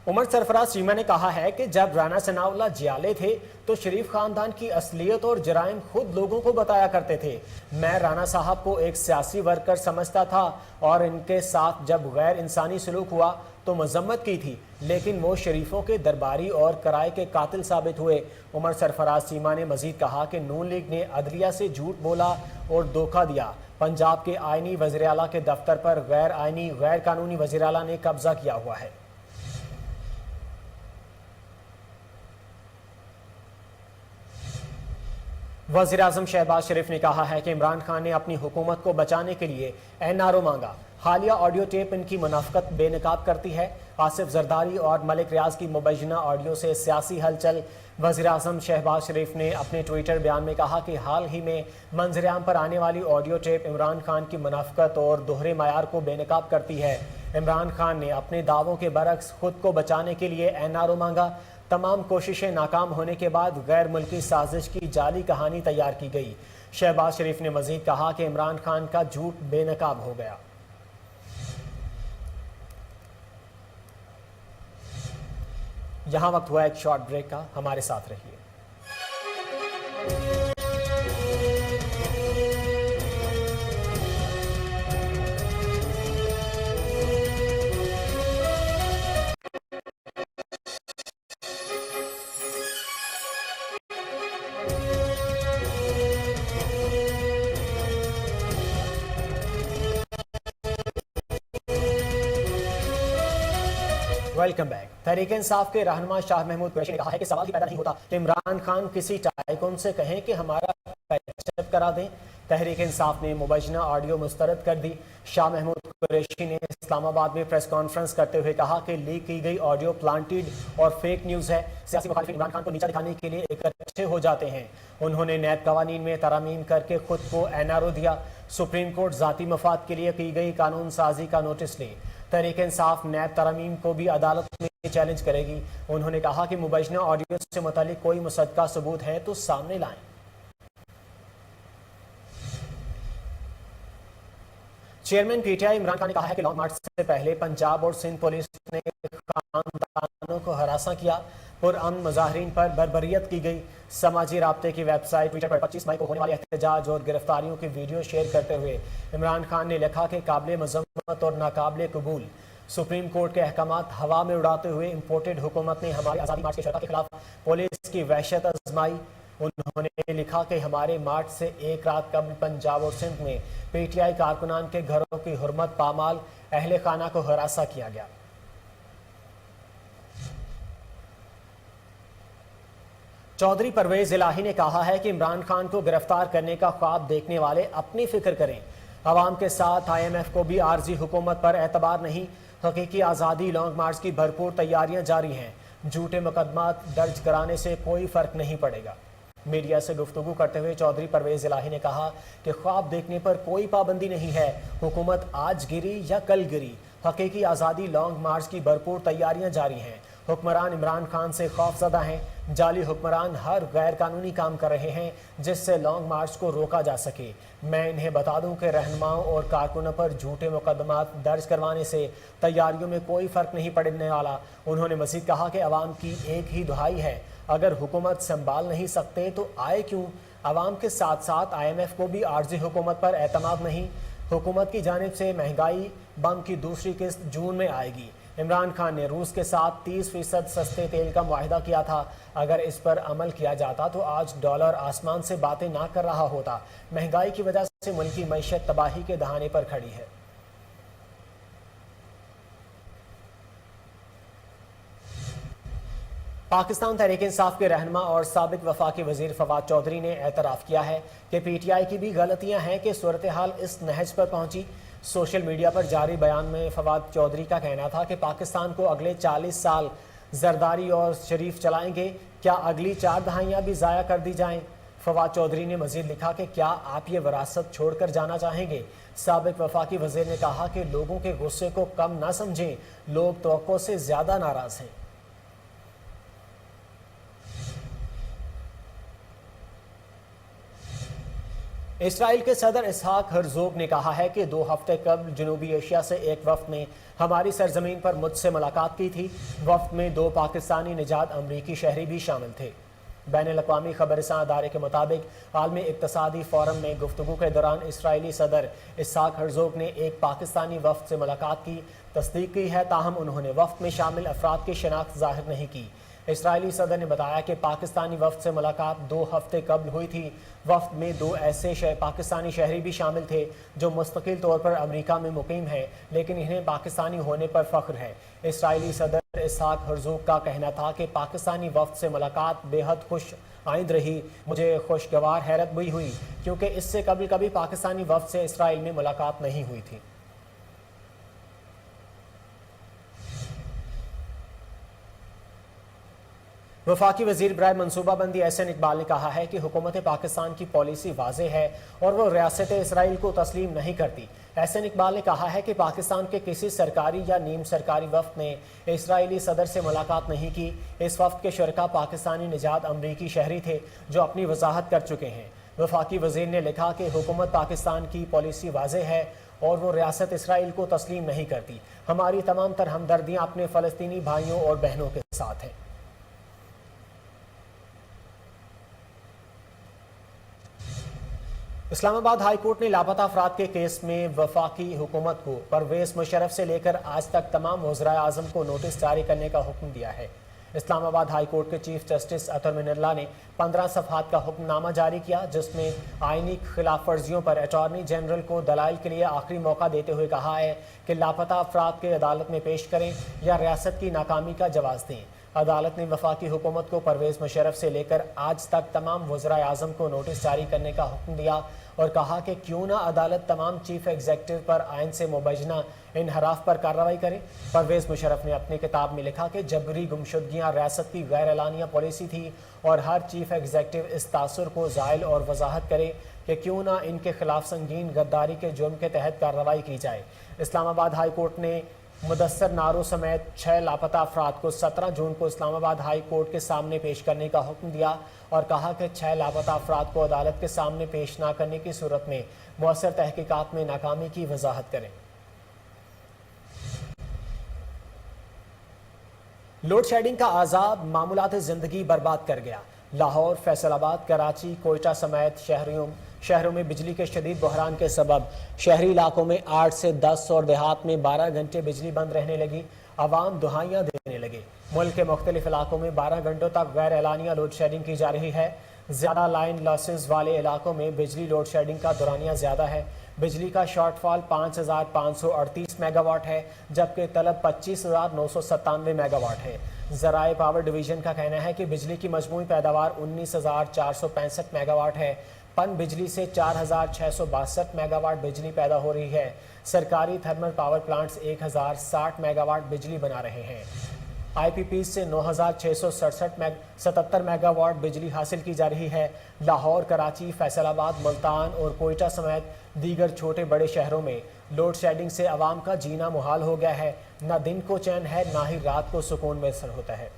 عمر سرفراز چیمہ نے کہا ہے کہ جب رانا ثناء اللہ جیالے تھے تو شریف خاندان کی اصلیت اور جرائم خود لوگوں کو بتایا کرتے تھے۔ میں رانا صاحب کو ایک سیاسی ورکر سمجھتا تھا اور ان کے ساتھ جب غیر انسانی سلوک ہوا تو مذمت کی تھی، لیکن وہ شریفوں کے درباری اور کرائے کے قاتل ثابت ہوئے۔ عمر سرفراز چیمہ نے مزید کہا کہ نون لیگ نے عدلیہ سے جھوٹ بولا اور دھوکہ دیا۔ پنجاب کے آئینی وزیر اعلیٰ کے دفتر پر غیر آئینی غیر قانونی وزیر اعلیٰ نے قبضہ کیا ہوا ہے۔ وزیراعظم شہباز شریف نے کہا ہے کہ عمران خان نے اپنی حکومت کو بچانے کے لیے NRO مانگا۔ حالیہ آڈیو ٹیپ ان کی منافقت بے نقاب کرتی ہے۔ آصف زرداری اور ملک ریاض کی مبینہ آڈیو سے سیاسی ہلچل۔ وزیراعظم شہباز شریف نے اپنے ٹویٹر بیان میں کہا کہ حال ہی میں منظر عام پر آنے والی آڈیو ٹیپ عمران خان کی منافقت اور دوہرے معیار کو بے نقاب کرتی ہے۔ عمران خان نے اپنے دعووں کے برعکس خود کو بچانے کے لیے NRO مانگا۔ تمام کوششیں ناکام ہونے کے بعد غیر ملکی سازش کی جعلی کہانی تیار کی گئی۔ شہباز شریف نے مزید کہا کہ عمران خان کا جھوٹ بے نقاب ہو گیا۔ یہاں وقت ہوا ایک شارٹ بریک کا، ہمارے ساتھ رہیے۔ Welcome back. تحریک انصاف کے رہنما شاہ محمود قریشی نے کہا ہے کہ سوال ہی پیدا نہیں ہوتا کہ عمران خان کسی ٹائکون سے کہیں کہ ہمارا پیچ اپ کرا دیں۔ تحریک انصاف نے مبینہ آڈیو مسترد کر دی۔ شاہ محمود قریشی نے اسلام آباد میں پریس کانفرنس کرتے ہوئے کہا کہ لیک کی گئی آڈیو پلانٹیڈ اور فیک نیوز ہے۔ سیاسی مخالفین عمران خان کو نیچا دکھانے کے لیے اکٹھے ہو جاتے ہیں۔ انہوں نے نیب قوانین میں ترامیم کر کے خود کو NRO دیا۔ سپریم کورٹ ذاتی مفاد کے لیے کی گئی قانون سازی کا نوٹس لے۔ تحریک انصاف نیب ترامیم کو بھی عدالت میں چیلنج کرے گی۔ انہوں نے کہا کہ مبینہ آڈیو سے متعلق کوئی مصدقہ ثبوت ہے تو سامنے لائیں۔ چیئرمین PTI عمران خان نے کہا ہے کہ لانگ مارچ سے پہلے پنجاب اور سندھ پولیس نے خاندانوں کو ہراساں کیا۔ پرامن مظاہرین پر بربریت کی گئی۔ سماجی رابطے کی ویب سائٹ ٹویٹر پر 25 مئی کو ہونے والے احتجاج اور گرفتاریوں کی ویڈیو شیئر کرتے ہوئے عمران خان نے لکھا کہ قابل مذمت اور ناقابل قبول سپریم کورٹ کے احکامات ہوا میں اڑاتے ہوئے امپورٹڈ حکومت نے ہمارے آزادی مارچ کے شرکاء کے خلاف پولیس کی وحشت آزمائی۔ انہوں نے لکھا کہ ہمارے مارچ سے ایک رات قبل پنجاب اور سندھ میں PTI کارکنان کے گھروں کی حرمت پامال اہل خانہ کو ہراساں کیا گیا۔ چودھری پرویز الہی نے کہا ہے کہ عمران خان کو گرفتار کرنے کا خواب دیکھنے والے اپنی فکر کریں۔ عوام کے ساتھ IMF کو بھی عارضی حکومت پر اعتبار نہیں۔ حقیقی آزادی لانگ مارچ کی بھرپور تیاریاں جاری ہیں۔ جھوٹے مقدمات درج کرانے سے کوئی فرق نہیں پڑے گا۔ میڈیا سے گفتگو کرتے ہوئے چودھری پرویز الہی نے کہا کہ خواب دیکھنے پر کوئی پابندی نہیں ہے۔ حکومت آج گری یا کل گری، حقیقی آزادی لانگ مارچ کی بھرپور تیاریاں جاری ہیں۔ حکمران عمران خان سے خوفزدہ ہیں۔ جعلی حکمران ہر غیر قانونی کام کر رہے ہیں جس سے لانگ مارچ کو روکا جا سکے۔ میں انہیں بتا دوں کہ رہنماؤں اور کارکنوں پر جھوٹے مقدمات درج کروانے سے تیاریوں میں کوئی فرق نہیں پڑنے والا۔ انہوں نے مزید کہا کہ عوام کی ایک ہی دہائی ہے، اگر حکومت سنبھال نہیں سکتے تو آئے کیوں؟ عوام کے ساتھ ساتھ IMF کو بھی عارضی حکومت پر اعتماد نہیں۔ حکومت کی جانب سے مہنگائی بم کی دوسری قسط جون میں آئے گی۔ عمران خان نے روس کے ساتھ 30% سستے تیل کا معاہدہ کیا تھا، اگر اس پر عمل کیا جاتا تو آج ڈالر آسمان سے باتیں نہ کر رہا ہوتا۔ مہنگائی کی وجہ سے ملکی معیشت تباہی کے دہانے پر کھڑی ہے۔ پاکستان تحریک انصاف کے رہنما اور سابق وفاقی وزیر فواد چودھری نے اعتراف کیا ہے کہ PTI کی بھی غلطیاں ہیں کہ صورتحال اس نہج پر پہنچی۔ سوشل میڈیا پر جاری بیان میں فواد چودھری کا کہنا تھا کہ پاکستان کو اگلے 40 سال زرداری اور شریف چلائیں گے، کیا اگلی 4 دہائیاں بھی ضائع کر دی جائیں؟ فواد چودھری نے مزید لکھا کہ کیا آپ یہ وراثت چھوڑ کر جانا چاہیں گے؟ سابق وفاقی وزیر نے کہا کہ لوگوں کے غصے کو کم نہ سمجھیں، لوگ توقع سے زیادہ ناراض ہیں۔ اسرائیل کے صدر اسحاق ہرزوگ نے کہا ہے کہ 2 ہفتے قبل جنوبی ایشیا سے ایک وفد نے ہماری سرزمین پر مجھ سے ملاقات کی تھی۔ وفد میں 2 پاکستانی نژاد امریکی شہری بھی شامل تھے۔ بین الاقوامی خبر رساں ادارے کے مطابق عالمی اقتصادی فورم میں گفتگو کے دوران اسرائیلی صدر اسحاق ہرزوگ نے ایک پاکستانی وفد سے ملاقات کی تصدیق کی ہے، تاہم انہوں نے وفد میں شامل افراد کی شناخت ظاہر نہیں کی۔ اسرائیلی صدر نے بتایا کہ پاکستانی وفد سے ملاقات 2 ہفتے قبل ہوئی تھی۔ وفد میں 2 ایسے پاکستانی شہری بھی شامل تھے جو مستقل طور پر امریکہ میں مقیم ہیں، لیکن انہیں پاکستانی ہونے پر فخر ہے۔ اسرائیلی صدر اسحاق ہرزوگ کا کہنا تھا کہ پاکستانی وفد سے ملاقات بے حد خوش آئند رہی، مجھے خوشگوار حیرت بھی ہوئی کیونکہ اس سے قبل کبھی پاکستانی وفد سے اسرائیل میں ملاقات نہیں ہوئی تھی۔ وفاقی وزیر برائے منصوبہ بندی احسن اقبال نے کہا ہے کہ حکومت پاکستان کی پالیسی واضح ہے اور وہ ریاست اسرائیل کو تسلیم نہیں کرتی۔ احسن اقبال نے کہا ہے کہ پاکستان کے کسی سرکاری یا نیم سرکاری وفد نے اسرائیلی صدر سے ملاقات نہیں کی۔ اس وفد کے شرکاء پاکستانی نژاد امریکی شہری تھے جو اپنی وضاحت کر چکے ہیں۔ وفاقی وزیر نے لکھا کہ حکومت پاکستان کی پالیسی واضح ہے اور وہ ریاست اسرائیل کو تسلیم نہیں کرتی۔ ہماری تمام تر ہمدردیاں اپنے فلسطینی بھائیوں اور بہنوں کے ساتھ ہیں۔ اسلام آباد ہائی کورٹ نے لاپتہ افراد کے کیس میں وفاقی حکومت کو پرویز مشرف سے لے کر آج تک تمام وزرائے اعظم کو نوٹس جاری کرنے کا حکم دیا ہے۔ اسلام آباد ہائی کورٹ کے چیف جسٹس اطہر من اللہ نے 15 صفحات کا حکم نامہ جاری کیا، جس میں آئینی خلاف ورزیوں پر اٹارنی جنرل کو دلائل کے لیے آخری موقع دیتے ہوئے کہا ہے کہ لاپتہ افراد کے عدالت میں پیش کریں یا ریاست کی ناکامی کا جواز دیں۔ عدالت نے وفاقی حکومت کو پرویز مشرف سے لے کر آج تک تمام وزرائے اعظم کو نوٹس جاری کرنے کا حکم دیا اور کہا کہ کیوں نہ عدالت تمام چیف ایگزیکٹو پر آئین سے مبینہ انحراف پر کارروائی کرے۔ پرویز مشرف نے اپنی کتاب میں لکھا کہ جبری گمشدگیاں ریاست کی غیر اعلانیہ پالیسی تھی اور ہر چیف ایگزیکٹو اس تاثر کو زائل اور وضاحت کرے کہ کیوں نہ ان کے خلاف سنگین غداری کے جرم کے تحت کارروائی کی جائے۔ اسلام آباد ہائی کورٹ نے مدثر نارو سمیت 6 لاپتہ افراد کو 17 جون کو اسلام آباد ہائی کورٹ کے سامنے پیش کرنے کا حکم دیا اور کہا کہ 6 لاپتہ افراد کو عدالت کے سامنے پیش نہ کرنے کی صورت میں مؤثر تحقیقات میں ناکامی کی وضاحت کریں۔ لوڈ شیڈنگ کا عذاب معمولات زندگی برباد کر گیا۔ لاہور، فیصل آباد، کراچی، کوئٹہ سمیت شہروں میں بجلی کے شدید بحران کے سبب شہری علاقوں میں 8 سے 10 اور دیہات میں 12 گھنٹے بجلی بند رہنے لگی۔ عوام دہائیاں دینے لگے۔ ملک کے مختلف علاقوں میں 12 گھنٹوں تک غیر اعلانیہ لوڈ شیڈنگ کی جا رہی ہے۔ زیادہ لائن لاسز والے علاقوں میں بجلی لوڈ شیڈنگ کا دورانیہ زیادہ ہے۔ بجلی کا شارٹ فال 5538 میگا واٹ ہے، جبکہ طلب 25997 میگا واٹ ہے۔ ذرائع پاور ڈویژن کا کہنا ہے کہ بجلی کی مجموعی پیداوار 19465 میگا واٹ ہے۔ پن بجلی سے 4662 میگا واٹ بجلی پیدا ہو رہی ہے۔ سرکاری thermal power plants 1060 mega what بجلی بنا رہے ہیں۔ IPP से 9,677 मेगावाट बिजली हासिल की जा रही है। लाहौर, कराची, फैसलाबाद, मुल्तान और कोयटा समेत दीगर छोटे बड़े शहरों में लोड शेडिंग से आवाम का जीना मुहाल हो गया है। न दिन को चैन है, ना ही रात को सुकून मैसर होता है।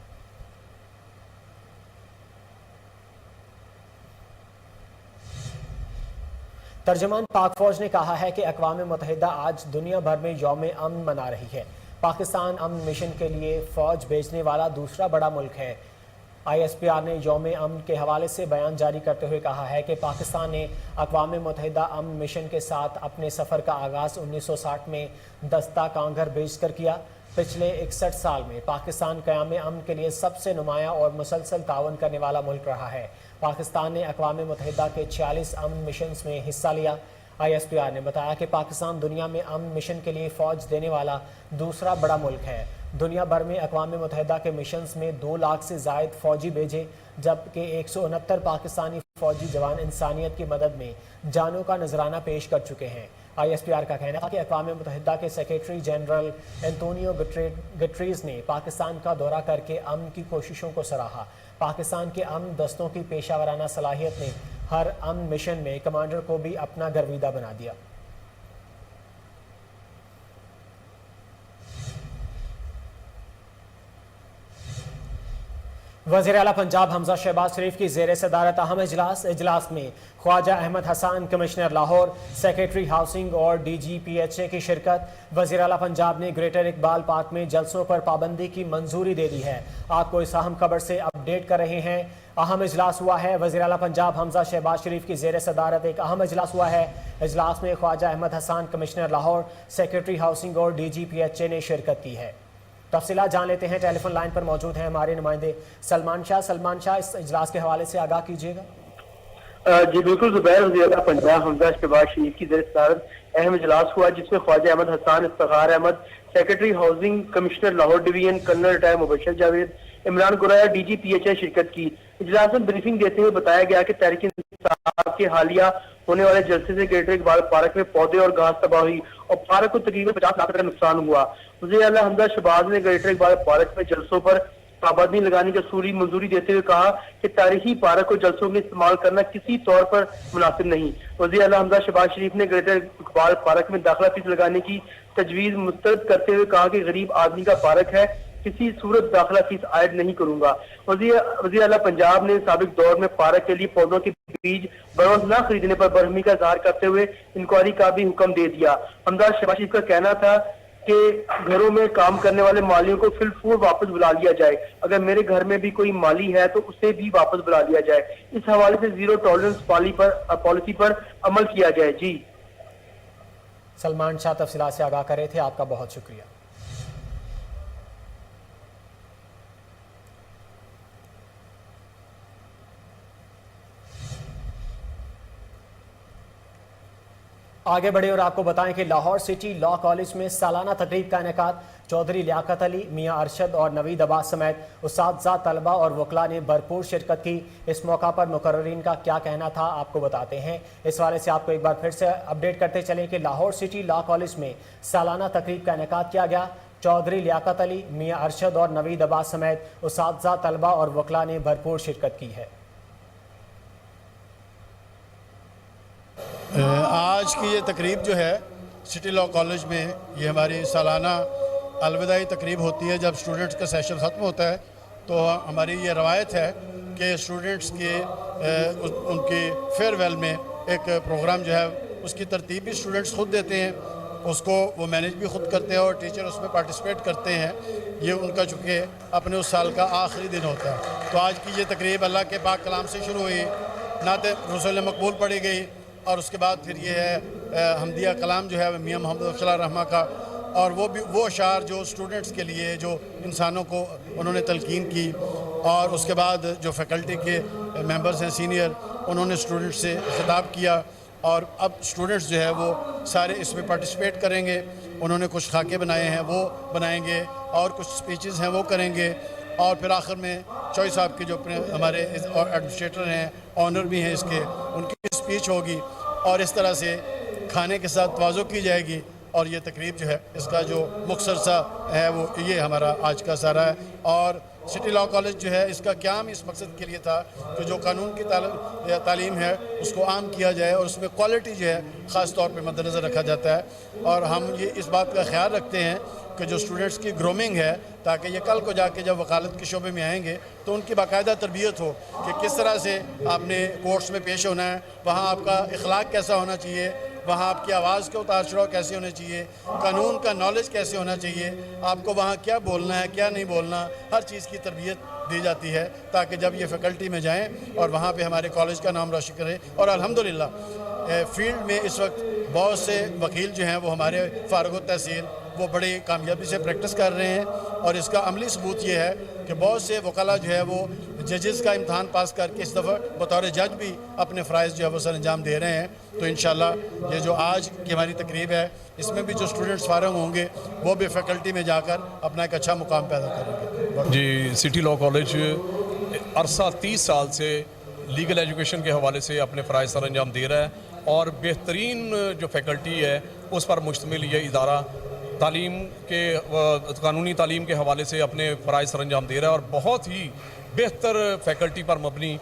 तर्जमान पाक फौज ने कहा है कि अक़वाम मुत्तहिदा आज दुनिया भर में यौम अमन मना रही है। पाकिस्तान अमन मिशन के लिए फ़ौज भेजने वाला दूसरा बड़ा मुल्क है। ISPR ने यौम अमन के हवाले से बयान जारी करते हुए कहा है कि पाकिस्तान ने अक़वाम मुत्तहिदा अमन मिशन के साथ अपने सफ़र का आगाज़ 1960 में दस्ता कांगर भेजकर किया। पिछले 61 साल में पाकिस्तान क़याम अमन के लिए सबसे नुमायाँ और मुसलसल तावन करने वाला मुल्क रहा है। पाकिस्तान ने अक़वाम मुत्तहिदा के 46 अमन मिशंस में हिस्सा लिया। ISPR ने बताया कि पाकिस्तान दुनिया में अमन मिशन के लिए फ़ौज देने वाला दूसरा बड़ा मुल्क है। दुनिया भर में अक़वाम मुत्तहिदा के मिशंस में 2 लाख से ज़ायद फ़ौजी भेजे, जबकि 169 पाकिस्तानी फ़ौजी जवान इंसानियत की मदद में जानों का नजराना पेश कर चुके हैं। ISPR का कहना है कि अक़वाम मुत्तहिदा के सेक्रेटरी जनरल एंटोनियो गुटेरेस ने पाकिस्तान का दौरा करके अमन की कोशिशों को सराहा। पाकिस्तान के अमन दस्तों की पेशावराना सलाहियत ने हर अमन मिशन में कमांडर को भी अपना गर्विदा बना दिया। वज़ीर आला पंजाब हमजा शहबाज शरीफ की ज़ेर सदारत अहम इजलास में Khwaja Ahmad Hasan, commissioner Lahore, secretary housing और DGPHA की शिरकत। वज़ीर आला पंजाब ने ग्रेटर इकबाल पार्क में जलसों पर पाबंदी की मंजूरी दे दी है। आपको इस अहम खबर से अपडेट कर रहे हैं। अहम इजलास हुआ है। वज़ीर आला पंजाब हमजा शहबाज शरीफ की ज़ेर सदारत एक अहम इजलास हुआ है। इजलास में Khwaja Ahmad Hasan, commissioner Lahore, secretary housing और DGPHA ने शिरकत की है। तफसीलात जान लेते हैं। टेलीफोन लाइन पर मौजूद हैं हमारे नुमाइंदे सलमान शाह। सलमान शाह, इस इजलास के हवाले से आगाह कीजिएगा। जी बिल्कुल ज़ुबैर, वज़ीर आला पंजाब हमजा शहबाज शरीफ की ज़ेर सदारत अहम इजलास हुआ, जिसमें Khwaja Ahmad Hasan, Iftikhar Ahmad, secretary housing, commissioner Lahore division, colonel retired Mubashar Javed, Imran Guraya, DGPHA शिरकत की। इजलास में ब्रीफिंग देते हुए बताया गया कि तहरीक इंसाफ के हालिया होने वाले जलसे से ग्रेटर इकबाल पार्क में पौधे और घास तबाह हुई और पार्क को तकरीबन 50 लाख का नुकसान हुआ। वज़ीर आला हमजा शहबाज ने ग्रेटर इकबाल पार्क में जलसों पर पाबंदी लगाने की असूली मंजूरी देते हुए कहा कि तारीखी पार्क को जलसों में इस्तेमाल करना किसी तौर पर मुनासिब नहीं। वज़ीर आला हमजा शहबाज शरीफ ने ग्रेटर इकबाल पार्क में दाखिला फीस लगाने की तजवीज़ मुस्तरद करते हुए कहा कि गरीब आदमी का पार्क है, किसी सूरत दाखिला फीस आयद नहीं करूंगा। वज़ीर आला पंजाब ने साबिक दौर में पार्क के लिए पौधों के बीज बरोज न खरीदने पर बरहमी का इज़हार करते हुए इंक्वायरी का भी हुक्म दे दिया। हमजा शहबाज शरीफ का कहना था कि घरों में काम करने वाले मालियों को फिलफूल वापस बुला लिया जाए। अगर मेरे घर में भी कोई माली है तो उसे भी वापस बुला लिया जाए। इस हवाले से जीरो टॉलरेंस पॉलिसी पर अमल किया जाए। जी सलमान शाह तफसीलात से आगाह कर रहे थे, आपका बहुत शुक्रिया। आगे बढ़े और आपको बताएं कि लाहौर सिटी लॉ कॉलेज में सालाना तकरीब का इनेकाद। चौधरी लियाकत अली, मियां अरशद और नवीद अब्बास समेत उस्ताद, तलबा और वकला ने भरपूर शिरकत की। इस मौका पर मुकर्ररीन का क्या कहना था, आपको बताते हैं। इस वाले से आपको एक बार फिर से अपडेट करते चलें कि लाहौर सिटी लॉ कॉलेज में सालाना तकरीब का इनेकाद किया गया। चौधरी लियाकत अली, मियां अरशद और नवीद अब्बास समेत उस्ताद, तलबा और वकला ने भरपूर शिरकत की है। आज की ये तकरीब जो है सिटी लॉ कॉलेज में, ये हमारी सालाना अलविदाई तकरीब होती है। जब स्टूडेंट्स का सेशन ख़त्म होता है तो हमारी ये रवायत है कि स्टूडेंट्स के उनकी फेयरवेल में एक प्रोग्राम जो है उसकी तरतीब भी स्टूडेंट्स खुद देते हैं, उसको वो मैनेज भी खुद करते हैं और टीचर उसमें पार्टिसिपेट करते हैं। ये उनका चूँकि अपने उस साल का आखिरी दिन होता है। तो आज की ये तकरीब अल्लाह के पाक कलाम से शुरू हुई, नाते रसूल मकबूल पढ़ी गई और उसके बाद फिर ये है हमदिया कलाम जो है मियां मोहम्मद अफजल रहमा का, और वो अशार जो स्टूडेंट्स के लिए, जो इंसानों को उन्होंने तलकीन की। और उसके बाद जो फैकल्टी के मेंबर्स हैं सीनियर, उन्होंने स्टूडेंट्स से खिताब किया और अब स्टूडेंट्स जो है वो सारे इसमें पार्टिसिपेट करेंगे। उन्होंने कुछ खाके बनाए हैं वो बनाएंगे और कुछ स्पीचेस हैं वो करेंगे और फिर आखिर में चौई साहब के जो हमारे एडमिनिस्ट्रेटर हैं, ऑनर भी हैं इसके, उनकी स्पीच होगी और इस तरह से खाने के साथ तवाज़ो की जाएगी اور یہ تقریب جو ہے اس کا جو مختصر سا ہے وہ یہ ہمارا آج کا سارا ہے. اور سٹی لاء کالج جو ہے اس کا قیام اس مقصد کے لیے تھا کہ جو قانون کی تعلیم ہے اس کو عام کیا جائے اور اس میں کوالٹی جو ہے خاص طور پہ مد نظر رکھا جاتا ہے. اور ہم یہ اس بات کا خیال رکھتے ہیں کہ جو اسٹوڈنٹس کی گرومنگ ہے تاکہ یہ کل کو جا کے جب وکالت کے شعبے میں آئیں گے تو ان کی باقاعدہ تربیت ہو کہ کس طرح سے آپ نے کورٹس میں پیش ہونا ہے, وہاں آپ کا اخلاق کیسا ہونا چاہیے, وہاں آپ کی آواز کے اتار چڑھاؤ کیسے ہونے چاہیے, قانون کا نالج کیسے ہونا چاہیے, آپ کو وہاں کیا بولنا ہے کیا نہیں بولنا, ہر چیز کی تربیت دی جاتی ہے تاکہ جب یہ فیکلٹی میں جائیں اور وہاں پہ ہمارے کالج کا نام روشن کریں. اور الحمدللہ فیلڈ میں اس وقت بہت سے وکیل جو ہیں وہ ہمارے فارغ التحصیل وہ بڑی کامیابی سے پریکٹس کر رہے ہیں. اور اس کا عملی ثبوت یہ ہے کہ بہت سے وکلاء جو ہے وہ ججز کا امتحان پاس کر کے اس دفعہ بطور جج بھی اپنے فرائض جو ہے وہ سر انجام دے رہے ہیں. تو انشاءاللہ یہ جو آج کی ہماری تقریب ہے اس میں بھی جو اسٹوڈنٹس فارغ ہوں گے وہ بھی فیکلٹی میں جا کر اپنا ایک اچھا مقام پیدا کریں گے. جی, سٹی لاء کالج عرصہ 30 سال سے لیگل ایجوکیشن کے حوالے سے اپنے فرائض سر انجام دے رہا ہے اور بہترین جو فیکلٹی ہے اس پر مشتمل یہ ادارہ تعلیم کے قانونی تعلیم کے حوالے سے اپنے فرائض سر انجام دے رہا ہے اور بہت ہی بہتر فیکلٹی پر مبنی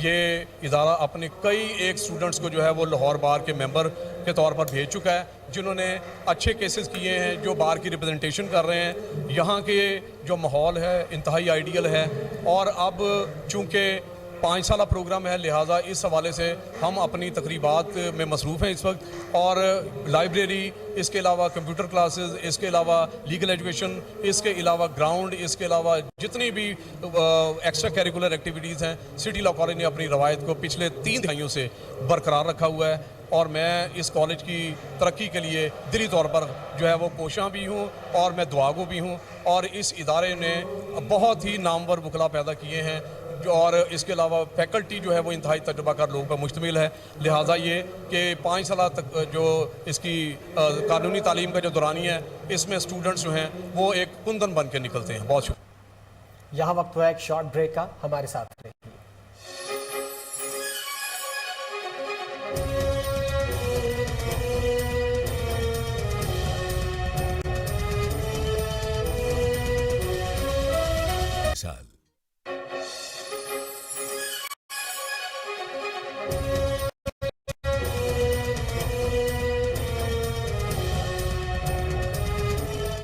یہ ادارہ اپنے کئی ایک اسٹوڈنٹس کو جو ہے وہ لاہور بار کے ممبر کے طور پر بھیج چکا ہے جنہوں نے اچھے کیسز کیے ہیں, جو بار کی ریپرزنٹیشن کر رہے ہیں. یہاں کے جو ماحول ہے انتہائی آئیڈیل ہے اور اب چونکہ 5 سالہ پروگرام ہے لہٰذا اس حوالے سے ہم اپنی تقریبات میں مصروف ہیں اس وقت. اور لائبریری, اس کے علاوہ کمپیوٹر کلاسز, اس کے علاوہ لیگل ایجوکیشن, اس کے علاوہ گراؤنڈ, اس کے علاوہ جتنی بھی ایکسٹرا کیریکولر ایکٹیویٹیز ہیں سٹی لاء کالج نے اپنی روایت کو پچھلے 3 دہائیوں سے برقرار رکھا ہوا ہے. اور میں اس کالج کی ترقی کے لیے دلی طور پر جو ہے وہ کوشاں بھی ہوں اور میں دعاگو بھی ہوں. اور اس ادارے نے بہت ہی نامور وکلاء پیدا کیے ہیں اور اس کے علاوہ فیکلٹی جو ہے وہ انتہائی تجربہ کار لوگوں پر مشتمل ہے. لہٰذا یہ کہ 5 سالہ تک جو اس کی قانونی تعلیم کا جو دورانیہ ہے اس میں اسٹوڈنٹس جو ہیں وہ ایک کندن بن کے نکلتے ہیں. بہت شکریہ. یہاں وقت ہوا ایک شارٹ بریک کا, ہمارے ساتھ رہیے.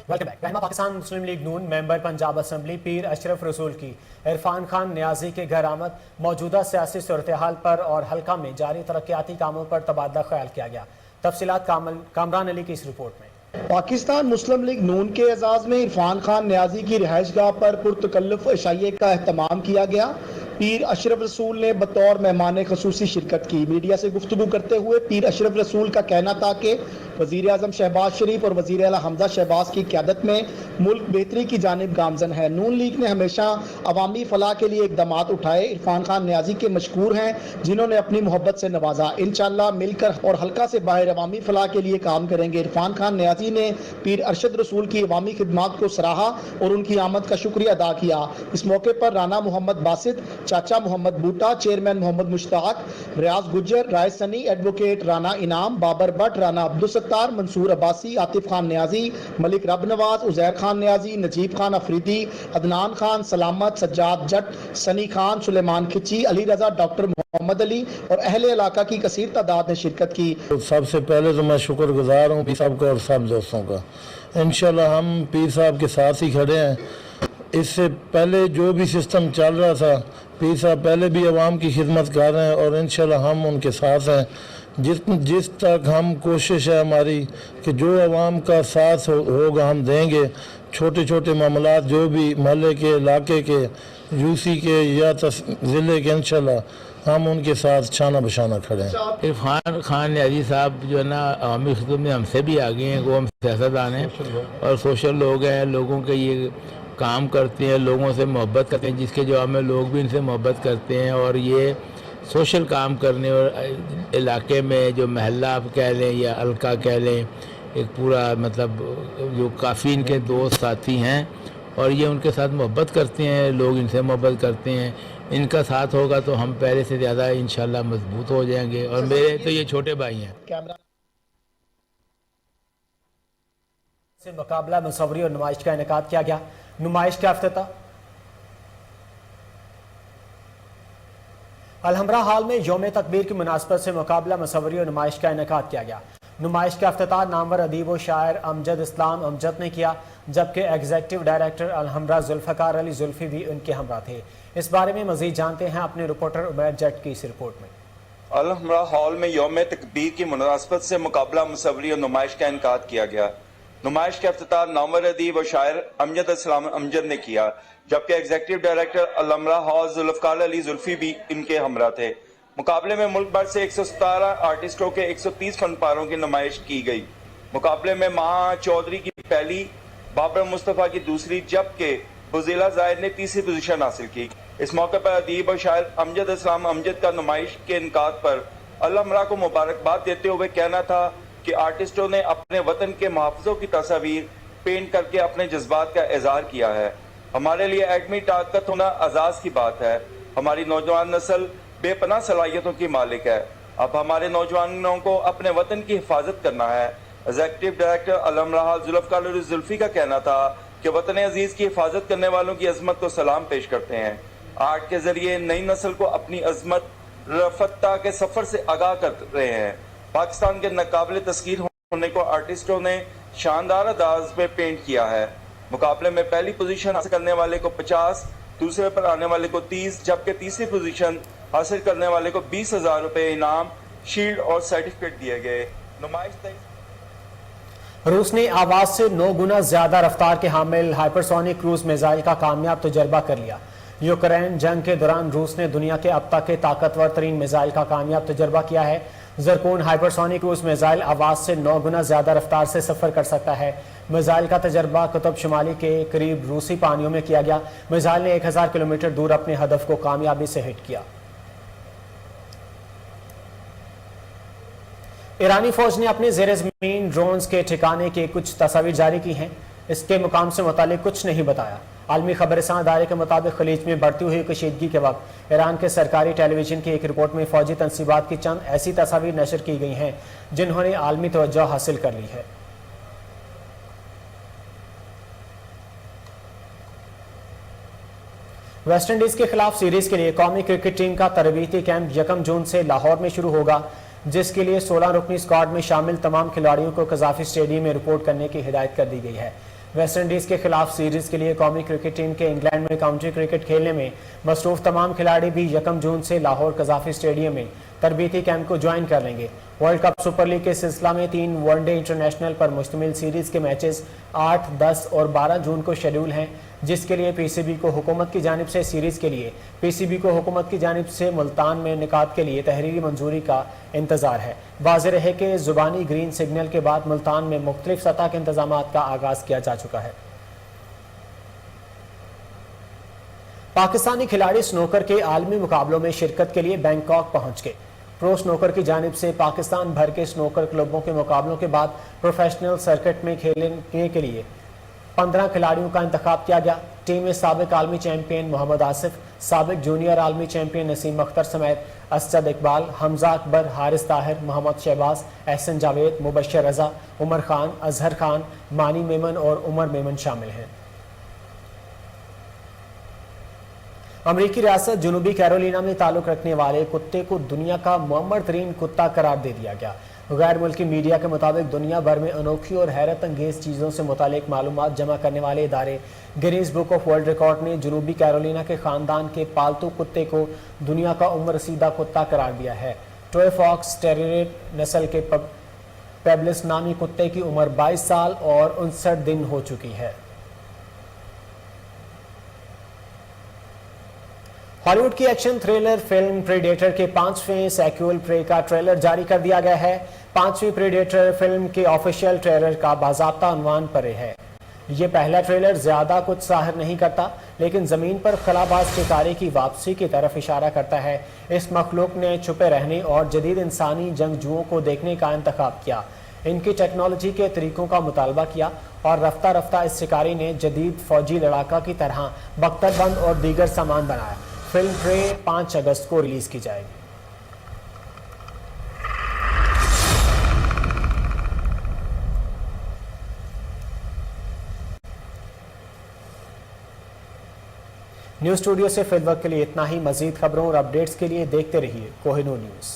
Welcome back. رہنما پاکستان مسلم لیگ نون ممبر پنجاب اسمبلی پیر اشرف رسول کی عرفان خان نیازی کے گھر آمد موجودہ سیاسی صورتحال پر اور حلقہ میں جاری ترقیاتی کاموں پر تبادلہ خیال کیا گیا. تفصیلات کامران علی کی اس رپورٹ میں. پاکستان مسلم لیگ نون کے اعزاز میں عرفان خان نیازی کی رہائش گاہ پر پرتکلف عشائیے کا اہتمام کیا گیا. پیر اشرف رسول نے بطور مہمان خصوصی شرکت کی. میڈیا سے گفتگو کرتے ہوئے پیر اشرف رسول کا کہنا تھا کہ وزیر اعظم شہباز شریف اور وزیر اعلیٰ حمزہ شہباز کی قیادت میں ملک بہتری کی جانب گامزن ہے. نون لیگ نے ہمیشہ عوامی فلاح کے لیے اقدامات اٹھائے. عرفان خان نیازی کے مشکور ہیں جنہوں نے اپنی محبت سے نوازا. انشاءاللہ مل کر اور حلقہ سے باہر عوامی فلاح کے لیے کام کریں گے. عرفان خان نیازی نے پیر ارشد رسول کی عوامی خدمات کو سراہا اور ان کی آمد کا شکریہ ادا کیا. اس موقع پر رانا محمد باسط, چاچا محمد بوٹا, چیئرمین محمد مشتاق, ریاض گجر, رائے سنی, ایڈوکیٹ رانا انعام, بابر بٹ, رانا عبدالستار, منصور عباسی, عاطف خان نیازی, ملک رب نواز, عزیر خان نیازی, نجیب خان افریدی, عدنان خان, سلامت, سجاد جٹ, سنی خان, سلیمان کھچی, علی رضا, ڈاکٹر محمد علی اور اہل علاقہ کی کثیر تعداد نے شرکت کی. سب سے پہلے تو میں شکر گزار ہوں پیر صاحب کا اور سب دوستوں کا. انشاءاللہ ہم پیر صاحب کے ساتھ ہی کھڑے ہیں. اس سے پہلے جو بھی سسٹم چل رہا تھا پیر صاحب پہلے بھی عوام کی خدمت کر رہے ہیں اور انشاءاللہ ہم ان کے ساتھ ہیں. جس تک ہم کوشش ہے ہماری کہ جو عوام کا ساتھ ہوگا ہم دیں گے. چھوٹے چھوٹے معاملات جو بھی محلے کے, علاقے کے, یوسی کے یا ضلع کے, انشاءاللہ ہم ان کے ساتھ چھانا بشانہ کھڑے ہیں. عرفان خان نیازی صاحب جو ہے نا عوامی خدمت میں ہم سے بھی آگے ہیں. وہ ہم سیاستدان ہیں اور سوشل لوگ ہیں, لوگوں کے یہ کام کرتے ہیں, لوگوں سے محبت کرتے ہیں, جس کے جواب میں لوگ بھی ان سے محبت کرتے ہیں. اور یہ سوشل کام کرنے اور علاقے میں جو محلہ آپ کہہ لیں یا حلقہ کہہ لیں, ایک پورا مطلب جو کافی ان کے دوست ساتھی ہیں اور یہ ان کے ساتھ محبت کرتے ہیں, لوگ ان سے محبت کرتے ہیں. ان کا ساتھ ہوگا تو ہم پہلے سے زیادہ انشاءاللہ مضبوط ہو جائیں گے. اور میرے تو یہ چھوٹے بھائی ہیں. से मुकाबला मुसव्वरी और नुमाइश का इनेकाद किया गया। नुमाइश का इफ्तिताह अलहमरा हॉल में यौम तकबीर की मुनासबत से मुकाबला मुसव्वरी और नुमाइश का इनेकाद किया गया। नुमाइश का इफ्तिताह नामवर अदीब व शायर अमजद इस्लाम अमजद ने किया, जबकि एग्जीक्यूटिव डायरेक्टर अलहमरा जुल्फ़कार अली जुल्फ़ी भी उनके हमरा थे। इस बारे में मजीद जानते हैं अपने रिपोर्टर उमैर जट की इस रिपोर्ट में। अलहमरा हॉल में यौम तकबीर की मुनासबत से मुकाबला मुसव्वरी और नुमाइश का इनेकाद किया गया। नुमाइश का इफ्तिताह नामवर अदीब व शायर अमजद इस्लाम अमजद ने किया, जबकि executive director Alhamra hall Zulfiqar Ali Zulfi भी इनके हमरा थे। मुकाबले में मुल्क भर से 117 आर्टिस्टों के 130 फनपारों की नुमाइश की गई। मुकाबले में माह चौधरी की पहली, बाबर मुस्तफ़ा की दूसरी, जबकि बुज़ीला ज़ाहिद ने तीसरी पोजीशन हासिल की। इस मौके पर अदीब और शायर अमजद इस्लाम अमजद का नुमाइश के इनकाद पर अलहमरा को मुबारकबाद देते हुए कहना था कि आर्टिस्टों ने अपने वतन के मुहाफ़िज़ों की तस्वीर पेंट करके अपने जज्बात का इज़हार किया है। हमारे लिए एटमी ताकत होना एजाज़ की बात है। हमारी नौजवान नस्ल बेपनाह सलाहियतों की मालिक है। अब हमारे नौजवानों को अपने वतन की हिफाजत करना है। Executive director Alhamra hall Zulfiqar Ali Zulfi का कहना था कि वतन अजीज़ की हिफाजत करने वालों की अजमत को सलाम पेश करते हैं। आर्ट के जरिए नई नस्ल को अपनी अजमत रफ़ता के सफ़र से आगाह कर रहे हैं। पाकिस्तान के नाकाबिल तस्खीर होने को आर्टिस्टों ने शानदार अंदाज में पेंट किया है। मुकाबले में पहली पोजीशन हासिल करने वाले को 50, दूसरे पर आने वाले को 30, जबकि तीसरी पोजीशन हासिल करने वाले को 20,000 रुपए इनाम, शील्ड और सर्टिफिकेट दिए गए। नुमाइश रूस ने आवाज से 9 गुना ज्यादा रफ्तार के हामिल हाइपरसोनिक क्रूज मिसाइल का कामयाब तजर्बा कर लिया। यूक्रेन जंग के दौरान रूस ने दुनिया के अब तक के ताकतवर तरीन मिसाइल का कामयाब तजर्बा किया है। ज़रकून हाइपरसोनिक क्रूज मिसाइल आवाज से 9 गुना ज्यादा रफ्तार से सफर कर सकता है। मिसाइल का तजर्बा कुतुब शुमाली के करीब रूसी पानियों में किया गया। मिसाइल ने 1000 किलोमीटर दूर अपने हदफ को कामयाबी से हिट किया। ईरानी फौज ने अपने ज़ेर ज़मीन ड्रोन्स के ठिकाने के कुछ तस्वीर जारी की हैं। इसके मुकाम से मुतालिक कुछ नहीं बताया। आलमी खबरसां इदारे के मुताबिक खलीज में बढ़ती हुई कशीदगी के वक्त ईरान के सरकारी टेलीविजन की एक रिपोर्ट में फौजी तनसीबात की चंद ऐसी तस्वीर नशर की गई हैं जिन्होंने आलमी तवज्जो हासिल कर ली है। वेस्ट इंडीज के खिलाफ सीरीज के लिए कौमी क्रिकेट टीम का तरबीती कैंप 1 जून से लाहौर में शुरू होगा, जिसके लिए 16 रुकनी स्क्वाड में शामिल तमाम खिलाड़ियों को कज़ाफी स्टेडियम में रिपोर्ट करने की हिदायत कर दी गई है। वेस्ट इंडीज के खिलाफ सीरीज के लिए कौमी क्रिकेट टीम के इंग्लैंड में काउंटी क्रिकेट खेलने में मसरूफ तमाम खिलाड़ी भी 1 जून से लाहौर कज़ाफी स्टेडियम में तरबीती कैंप को ज्वाइन कर लेंगे। वर्ल्ड कप सुपर लीग के सिलसिला में 3 वनडे इंटरनेशनल पर मुश्तमिल सीरीज के मैचेस 8, 10 और 12 जून को शेड्यूल हैं, जिसके लिए पीसीबी को हुकूमत की जानिब से सीरीज के लिए पीसीबी को हुकूमत की जानिब से मुल्तान में निकात के लिए तहरीरी मंजूरी का इंतजार है। वाज़ेह रहे कि जुबानी ग्रीन सिग्नल के बाद मुल्तान में मुख्तलिफ सतह के इंतजामात का आगाज किया जा चुका है। पाकिस्तानी खिलाड़ी स्नोकर के आलमी मुकाबलों में शिरकत के लिए बैंकॉक पहुंच गए। प्रो स्नोकर की जानिब से पाकिस्तान भर के स्नोकर क्लबों के मुकाबलों के बाद प्रोफेशनल सर्किट में खेलने के लिए 15 खिलाड़ियों का इंतखाब किया गया। टीम में साबिक आलमी चैंपियन मोहम्मद आसिफ, साबिक जूनियर आलमी चैंपियन नसीम अख्तर समेत असद इकबाल, हमजा अकबर, हारिस ताहिर, मोहम्मद शहबाज, एहसन जावेद, मुबशर रजा, उमर खान, अजहर खान, मानी मेमन और उमर मेमन शामिल हैं। अमरीकी रियासत जनूबी कैरोलिना में ताल्लुक रखने वाले कुत्ते को दुनिया का मुअम्मर तरीन कुत्ता करार दे दिया गया। गैर मुल्की मीडिया के मुताबिक दुनिया भर में अनोखी और हैरत अंगेज चीज़ों से मुतालिक मालूमात जमा करने वाले इदारे Guinness book of world record ने जनूबी कैरोलिना के ख़ानदान के पालतू कुत्ते को दुनिया का उम्र रसीदा कुत्ता करार दिया है। टॉय फॉक्स टेरियर नस्ल के पेबलिस नामी कुत्ते की उम्र 22 साल और 59 दिन हो चुकी है। हॉलीवुड की एक्शन थ्रिलर फिल्म प्रेडेटर के 5वें सैक्यूअल प्रे का ट्रेलर जारी कर दिया गया है। 5वीं प्रेडेटर फिल्म के ऑफिशियल ट्रेलर का बाज़ाब्ता उन्वान पर है। ये पहला ट्रेलर ज्यादा कुछ ज़ाहिर नहीं करता, लेकिन ज़मीन पर खलाबाज शिकारी की वापसी की तरफ इशारा करता है। इस मखलूक ने छुपे रहने और जदीद इंसानी जंगजुओं को देखने का इंतखाब किया, इनकी टेक्नोलॉजी के तरीकों का मुतालबा किया और रफ्ता रफ्ता इस शिकारी ने जदीद फौजी लड़ाका की तरह बख्तरबंद और दीगर सामान बनाया। फिल्म प्रे 5 अगस्त को रिलीज की जाएगी। न्यूज़ स्टूडियो से फिल वक्त के लिए इतना ही। मजीद खबरों और अपडेट्स के लिए देखते रहिए कोहिनूर न्यूज़।